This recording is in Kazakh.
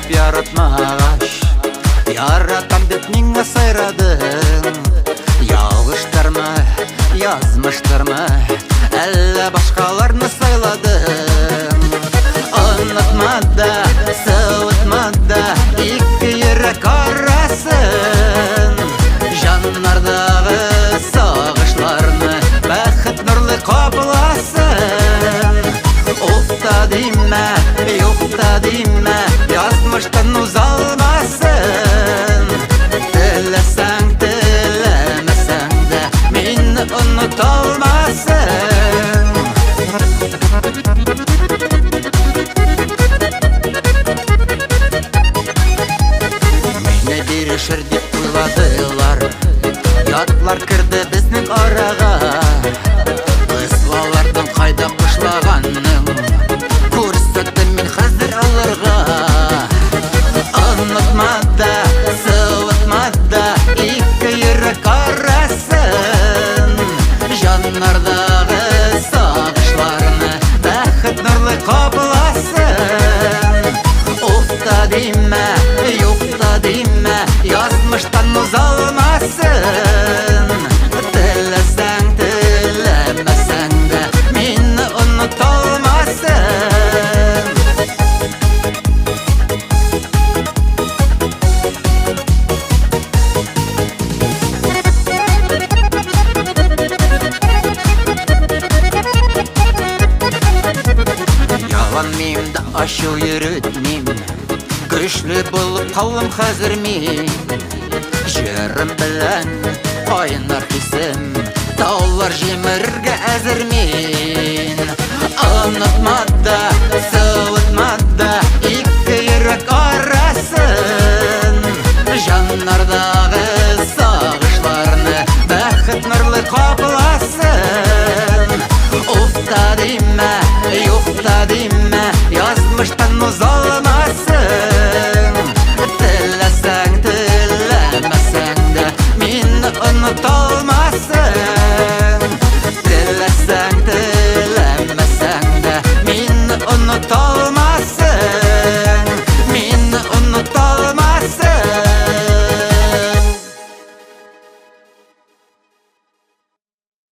деп яратмағаш, яратам деп миңа сайрадың. Ялғыштар ма, язмыштар ма, әлі башқаларны сайладың. Ұнытма да, сылытма да, икі йөрәк арасын. Жаннардағы сағышларны бәхет нұрлы қапыласын. Уфта деймә, юқта деймә, язмыштан ұзалмасын. Тілесәң, тілемесәң дә, мені ұныта алмасын. Мені бирешер деп ойладылар, ятлар кірді біздің араға. Қысқалардың қайда қышлағанның, көрсетті мен қазір алырға. Ұнытма да, сылытма да, икі йөрәк арасын. Жаннардағы сағышларны бәхет нұрлы қапыласын. Уфта деймә, юқта деймә, язмыштан ұзалмасын. Тілесәң, тілемесәң дә, мені ұныта алмасын. Яланмеймді, ашу үйретмейм, күшлі болып қалым қазір мен. Жерім білән, қайнар кесім, таулар жемірге әзір мен. Ұнытма да,